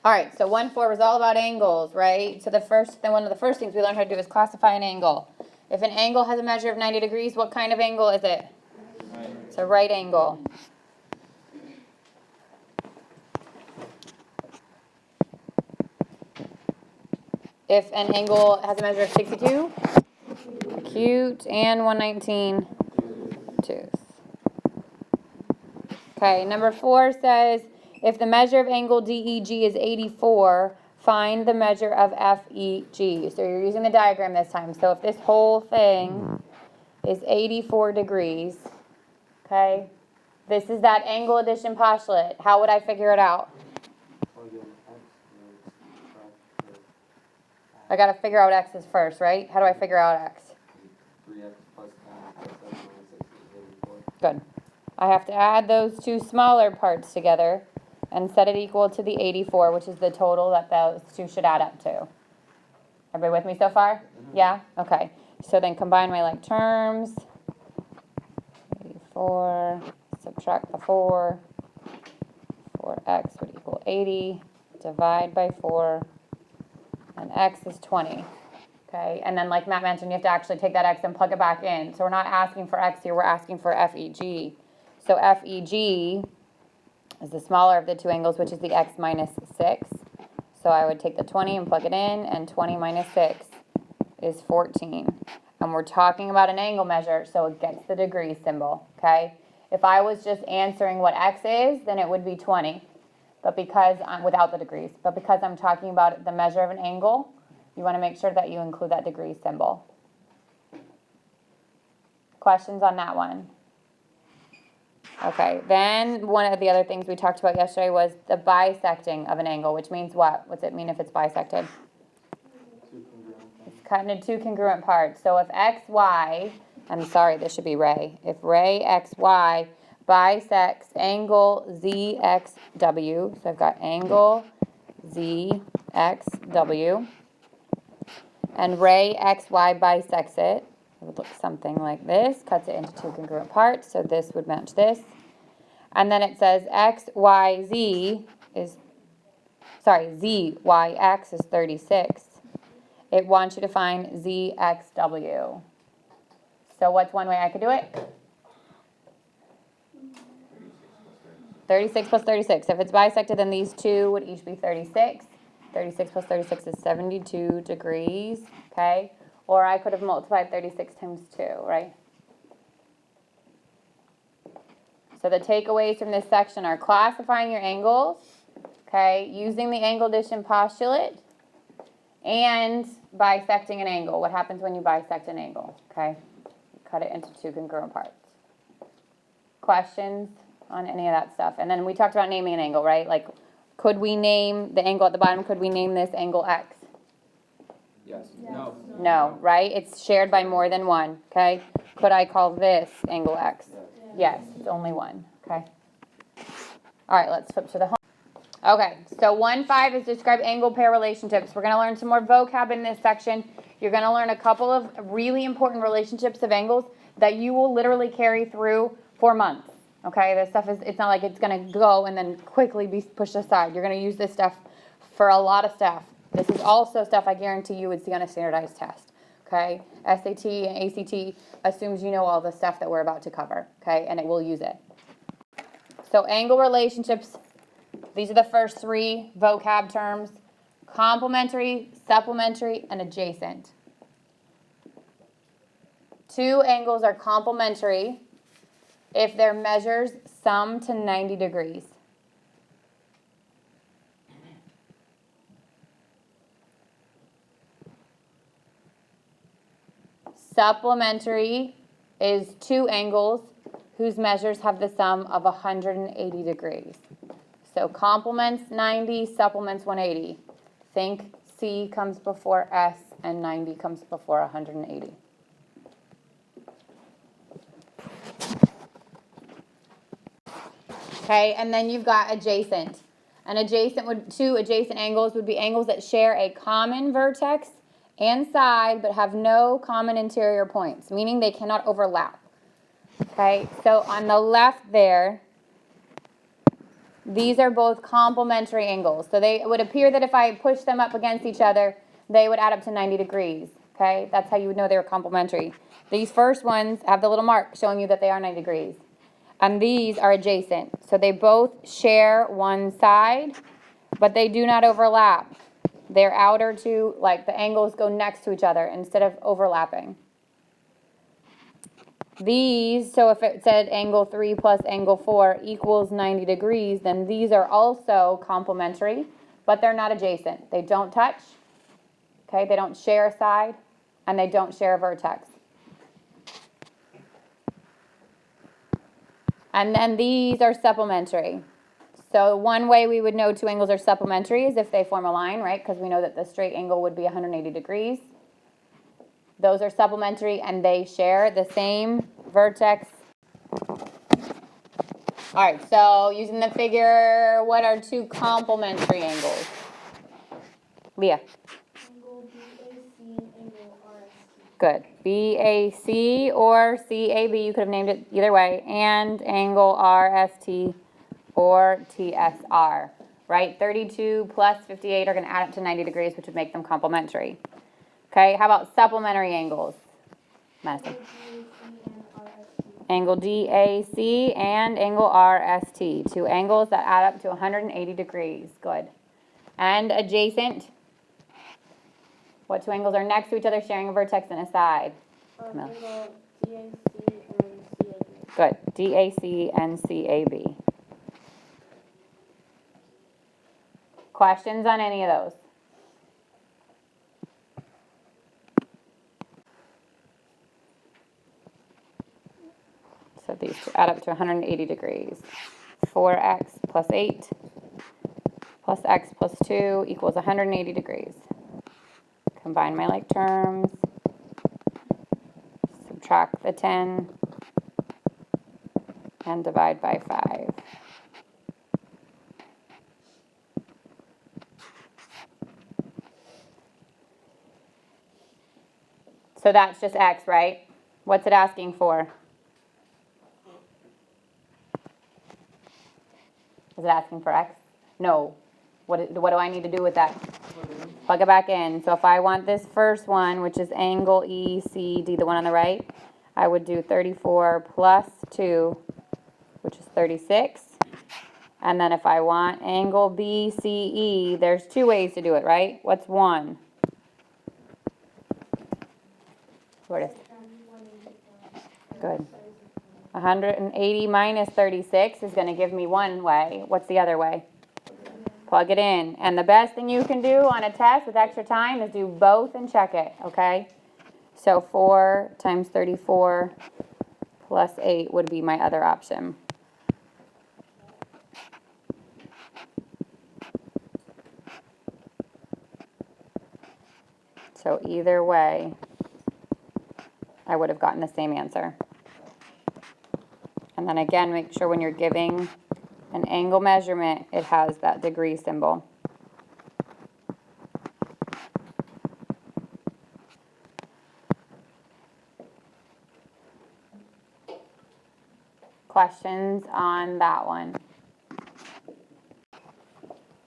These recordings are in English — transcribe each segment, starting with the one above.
All right, so 1-4 was all about angles, right? So one of the first things we learned how to do is classify an angle. If an angle has a measure of 90 degrees, what kind of angle is it? Right. It's a right angle. If an angle has a measure of 62, acute, and 119, obtuse. Okay, number 4 says, if the measure of angle DEG is 84, find the measure of FEG. So you're using the diagram this time. So if this whole thing is 84 degrees, okay, this is that angle addition postulate. How would I figure it out? I got to figure out x's first, right? How do I figure out x? 3x plus 10 plus 7 minus 6 is 84. Good. I have to add those two smaller parts together and set it equal to the 84, which is the total that those two should add up to. Everybody with me so far? Yeah? Okay. So then combine my like terms. 84, subtract the 4. 4x would equal 80. Divide by 4. And x is 20. Okay, and then like Matt mentioned, you have to actually take that x and plug it back in. So we're not asking for x here, we're asking for FEG. So FEG is the smaller of the two angles, which is the x minus 6. So I would take the 20 and plug it in, and 20 minus 6 is 14. And we're talking about an angle measure, so it gets the degree symbol, okay? If I was just answering what x is, then it would be 20. But because I'm without the degrees, but because I'm talking about the measure of an angle, you want to make sure that you include that degree symbol. Questions on that one? Okay, then one of the other things we talked about yesterday was the bisecting of an angle, which means what? What's it mean if it's bisected? It's cut into two congruent parts. So if xy, I'm sorry, this should be ray. If ray xy bisects angle ZXW, so I've got angle ZXW, and ray XY bisects it, it would look something like this, cuts it into two congruent parts, so this would match this. And then it says ZYX is 36. It wants you to find ZXW. So what's one way I could do it? 36 plus 36. If it's bisected, then these two would each be 36. 36 plus 36 is 72 degrees, okay? Or I could have multiplied 36 times 2, right? So the takeaways from this section are classifying your angles, okay, using the angle addition postulate, and bisecting an angle. What happens when you bisect an angle, okay? You cut it into two congruent parts. Questions on any of that stuff? And then we talked about naming an angle, right? Like, could we name the angle at the bottom, could we name this angle x? Yes. No. No, right? It's shared by more than one, okay? Could I call this angle x? Yes, it's only one, okay? All right, let's flip to the home. Okay, so 1-5 is describe angle pair relationships. We're going to learn some more vocab in this section. You're going to learn a couple of really important relationships of angles that you will literally carry through for months. Okay, this stuff it's not like it's going to go and then quickly be pushed aside. You're going to use this stuff for a lot of stuff. This is also stuff I guarantee you would see on a standardized test. Okay, SAT and ACT assumes you know all the stuff that we're about to cover. Okay, and it will use it. So angle relationships, these are the first three vocab terms: complementary, supplementary, and adjacent. Two angles are complementary if their measures sum to 90 degrees. Supplementary is two angles whose measures have the sum of 180 degrees. So complements 90, supplements 180. Think C comes before S and 90 comes before 180. Okay, and then you've got adjacent. Two adjacent angles would be angles that share a common vertex and side but have no common interior points, meaning they cannot overlap. Okay, so on the left there, These are both complementary angles. So it would appear that if I push them up against each other, they would add up to 90 degrees. Okay, that's how you would know they were complementary. These first ones have the little mark showing you that they are 90 degrees. And these are adjacent. So they both share one side, but they do not overlap. They're outer to, like the angles go next to each other instead of overlapping. These, so if it said angle 3 plus angle 4 equals 90 degrees, then these are also complementary, but they're not adjacent. They don't touch, okay? They don't share a side, and they don't share a vertex. And then these are supplementary. So one way we would know two angles are supplementary is if they form a line, right? Because we know that the straight angle would be 180 degrees. Those are supplementary and they share the same vertex. All right, so using the figure, what are two complementary angles? Leah. Angle BAC and angle RST. Good. BAC or CAB, you could have named it either way, and angle RST or TSR, right? 32 plus 58 are going to add up to 90 degrees, which would make them complementary. Okay, how about supplementary angles? Madison. Angle DAC and angle RST, two angles that add up to 180 degrees. Good. And adjacent. What two angles are next to each other sharing a vertex and a side? Angle DAC and CAB. Good. DAC and CAB. Questions on any of those? So these two add up to 180 degrees. 4x plus 8 plus x plus 2 equals 180 degrees. Combine my like terms. Subtract the 10 and divide by 5. So that's just x, right? What's it asking for? Is it asking for x? No. What do I need to do with that? Plug it back in. So if I want this first one, which is angle ECD, the one on the right, I would do 34 plus 2, which is 36. And then if I want angle BCE, there's two ways to do it, right? What's one? Where it is? Good. 180 minus 36 is going to give me one way. What's the other way? Plug it in. And the best thing you can do on a test with extra time is do both and check it, okay? So 4 times 34 plus 8 would be my other option. So either way, I would have gotten the same answer. And then again, make sure when you're giving an angle measurement, it has that degree symbol. Questions on that one?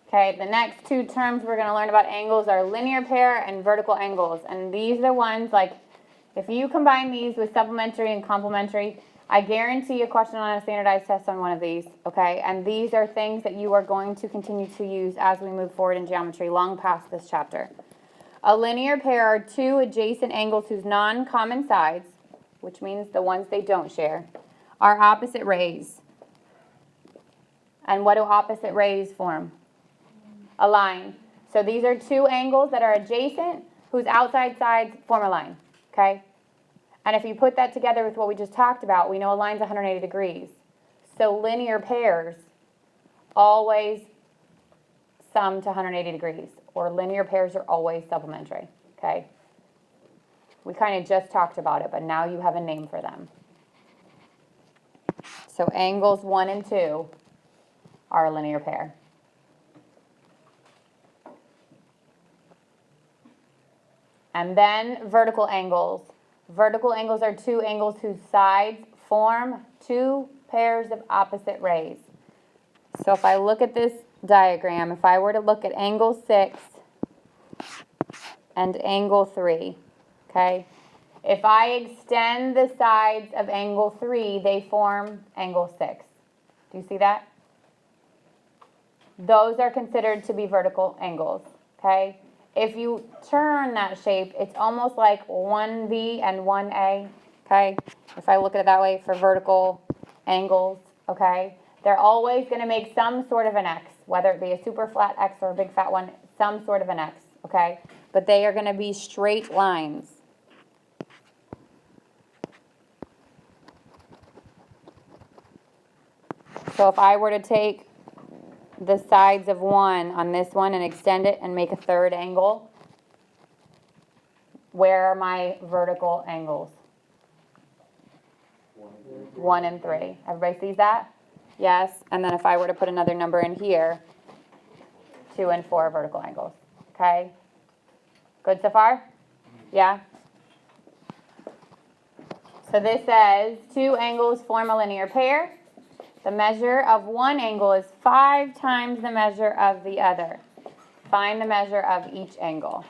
Okay, the next two terms we're going to learn about angles are linear pair and vertical angles. And these are the ones, like, if you combine these with supplementary and complementary, I guarantee a question on a standardized test on one of these, okay? And these are things that you are going to continue to use as we move forward in geometry, long past this chapter. A linear pair are two adjacent angles whose non-common sides, which means the ones they don't share, are opposite rays. And what do opposite rays form? A line. So these are two angles that are adjacent whose outside sides form a line, okay? And if you put that together with what we just talked about, we know a line's 180 degrees. So linear pairs always sum to 180 degrees, or linear pairs are always supplementary, okay? We kind of just talked about it, but now you have a name for them. So angles 1 and 2 are a linear pair. And then vertical angles. Vertical angles are two angles whose sides form two pairs of opposite rays. So if I look at this diagram, if I were to look at angle 6 and angle 3, okay? If I extend the sides of angle 3, they form angle 6. Do you see that? Those are considered to be vertical angles, okay? If you turn that shape, it's almost like 1V and 1A, okay? If I look at it that way for vertical angles, okay? They're always going to make some sort of an X, whether it be a super flat X or a big fat one, some sort of an X, okay? But they are going to be straight lines. So if I were to take the sides of one on this one and extend it and make a third angle, where are my vertical angles? 1 and 3. Everybody sees that? Yes. And then if I were to put another number in here, 2 and 4 vertical angles. Okay? Good so far? Yeah? So this says 2 angles form a linear pair. The measure of one angle is 5 times the measure of the other. Find the measure of each angle.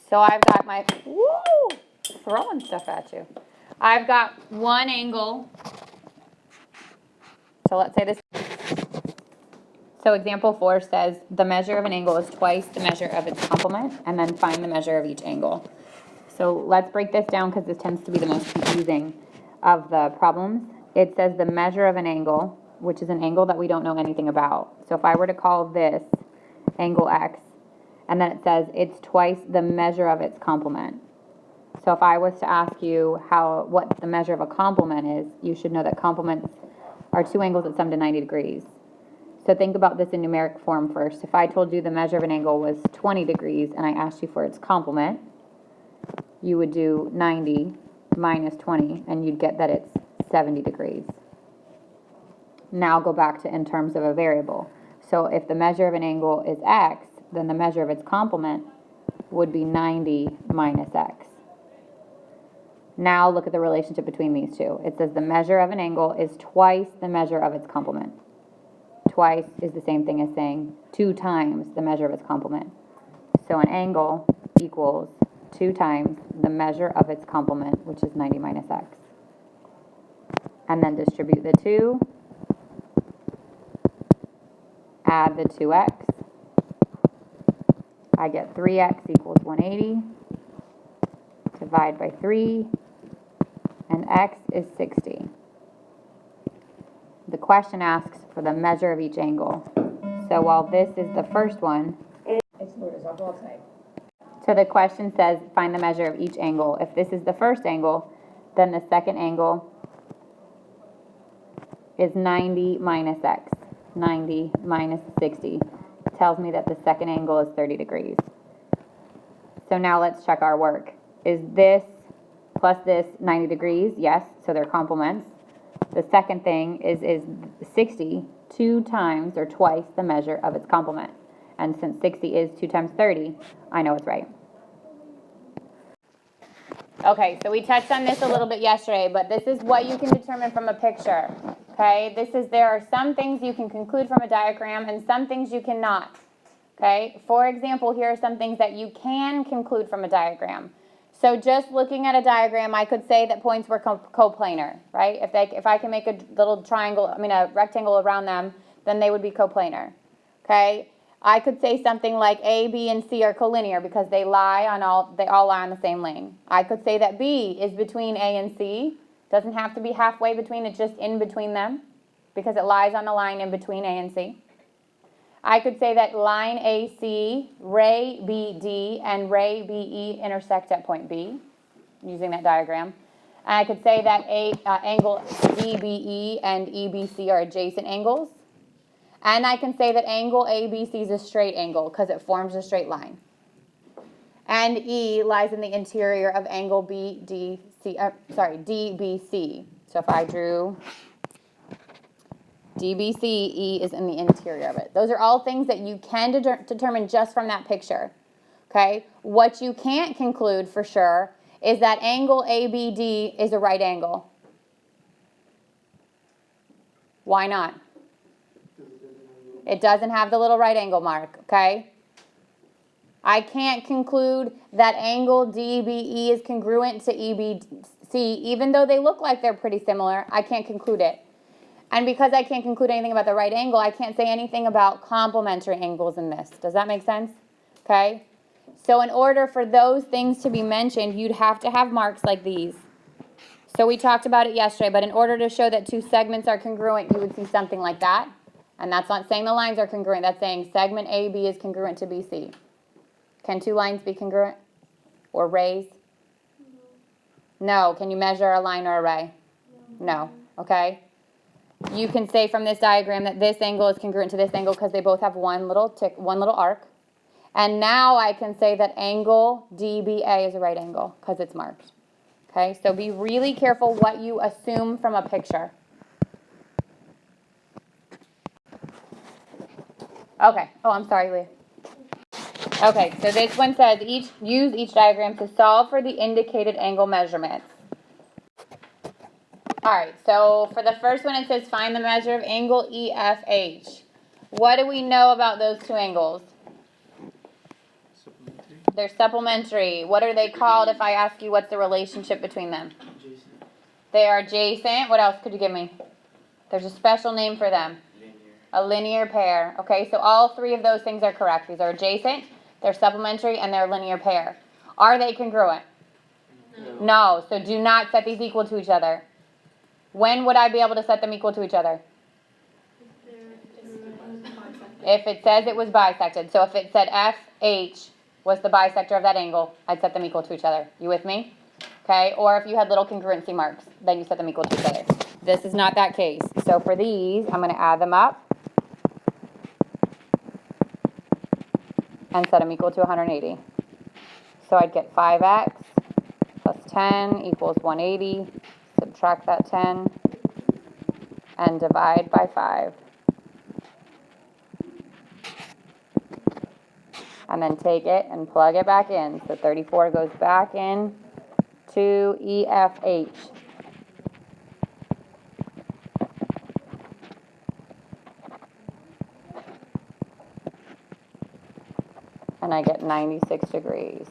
So I've got my, woo, throwing stuff at you. I've got one angle. So let's say this. So example 4 says the measure of an angle is twice the measure of its complement, and then find the measure of each angle. So let's break this down because this tends to be the most confusing of the problems. It says the measure of an angle, which is an angle that we don't know anything about. So if I were to call this angle X, and then it says it's twice the measure of its complement. So if I was to ask you what the measure of a complement is, you should know that complements are 2 angles that sum to 90 degrees. So think about this in numeric form first. If I told you the measure of an angle was 20 degrees and I asked you for its complement, you would do 90 minus 20, and you'd get that it's 70 degrees. Now go back to in terms of a variable. So if the measure of an angle is X, then the measure of its complement would be 90 minus X. Now look at the relationship between these two. It says the measure of an angle is twice the measure of its complement. Twice is the same thing as saying 2 times the measure of its complement. So an angle equals 2 times the measure of its complement, which is 90 minus X. And then distribute the 2, add the 2x. I get 3x equals 180. Divide by 3, and x is 60. The question asks for the measure of each angle. So while this is the first one, so the question says find the measure of each angle. If this is the first angle, then the second angle is 90 minus x. 90 minus 60 tells me that the second angle is 30 degrees. So now let's check our work. Is this plus this 90 degrees? Yes, so they're complements. The second thing is 60 2 times or twice the measure of its complement. And since 60 is 2 times 30, I know it's right. Okay, so we touched on this a little bit yesterday, but this is what you can determine from a picture. Okay, there are some things you can conclude from a diagram and some things you cannot. Okay, for example, here are some things that you can conclude from a diagram. So just looking at a diagram, I could say that points were coplanar, right? If I can make a little a rectangle around them, then they would be coplanar. Okay, I could say something like A, B, and C are collinear because they all lie on the same lane. I could say that B is between A and C. Doesn't have to be halfway between, it's just in between them because it lies on a line in between A and C. I could say that line AC, ray BD, and ray BE intersect at point B, using that diagram. And I could say that angle DBE and EBC are adjacent angles. And I can say that angle ABC is a straight angle because it forms a straight line. And E lies in the interior of angle DBC. So if I drew DBC, E is in the interior of it. Those are all things that you can determine just from that picture. Okay? What you can't conclude for sure is that angle ABD is a right angle. Why not? It doesn't have the little right angle mark, okay? I can't conclude that angle DBE is congruent to EBC, even though they look like they're pretty similar. I can't conclude it. And because I can't conclude anything about the right angle, I can't say anything about complementary angles in this. Does that make sense? Okay? So in order for those things to be mentioned, you'd have to have marks like these. So we talked about it yesterday, but in order to show that two segments are congruent, you would see something like that. And that's not saying the lines are congruent. That's saying segment AB is congruent to BC. Can two lines be congruent? Or rays? No. Can you measure a line or a ray? No. Okay? You can say from this diagram that this angle is congruent to this angle because they both have one little arc. And now I can say that angle DBA is a right angle because it's marked. Okay? So be really careful what you assume from a picture. Okay. Oh, I'm sorry, Leah. Okay, so this one says use each diagram to solve for the indicated angle measurements. All right, so for the first one it says find the measure of angle EFH. What do we know about those two angles? Supplementary. They're supplementary. What are they called if I ask you what's the relationship between them? Adjacent. They are adjacent. What else could you give me? There's a special name for them. Linear. A linear pair. Okay, so all three of those things are correct. These are adjacent, they're supplementary, and they're a linear pair. Are they congruent? No. So do not set these equal to each other. When would I be able to set them equal to each other? If it says it was bisected. So if it said FH was the bisector of that angle, I'd set them equal to each other. You with me? Okay, or if you had little congruency marks, then you set them equal to each other. This is not that case. So for these, I'm going to add them up and set them equal to 180. So I'd get 5x plus 10 equals 180. Subtract that 10 and divide by 5. And then take it and plug it back in. So 34 goes back in to EFH. And I get 96 degrees.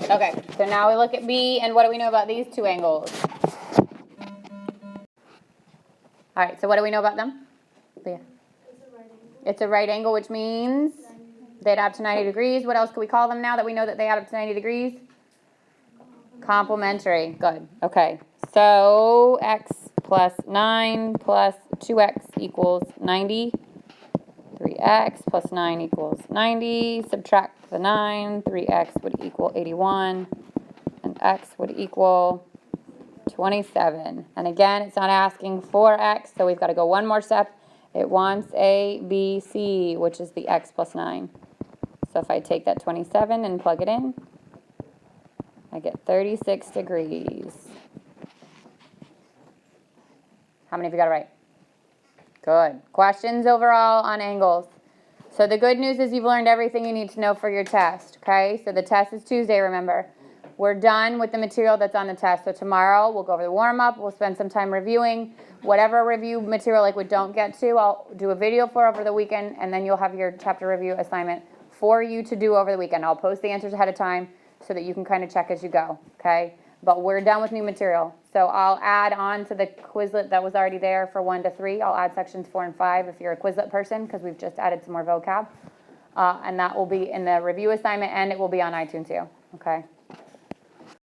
Okay, so now we look at B, and what do we know about these two angles? All right, so what do we know about them? Leah. It's a right angle, which means they'd add up to 90 degrees. What else could we call them now that we know that they add up to 90 degrees? Complementary. Good. Okay, so x plus 9 plus 2x equals 90. 3x plus 9 equals 90. Subtract the 9. 3x would equal 81. And x would equal 27. And again, it's not asking for x, so we've got to go one more step. It wants a, b, c, which is the x plus 9. So if I take that 27 and plug it in, I get 36 degrees. How many of you got it right? Good. Questions overall on angles? So the good news is you've learned everything you need to know for your test, okay? So the test is Tuesday, remember. We're done with the material that's on the test. So tomorrow we'll go over the warm-up. We'll spend some time reviewing. Whatever review material like we don't get to, I'll do a video for over the weekend, and then you'll have your chapter review assignment for you to do over the weekend. I'll post the answers ahead of time so that you can kind of check as you go, okay? But we're done with new material. So I'll add on to the Quizlet that was already there for 1 to 3. I'll add sections 4 and 5 if you're a Quizlet person, because we've just added some more vocab. And that will be in the review assignment, and it will be on iTunes too, okay?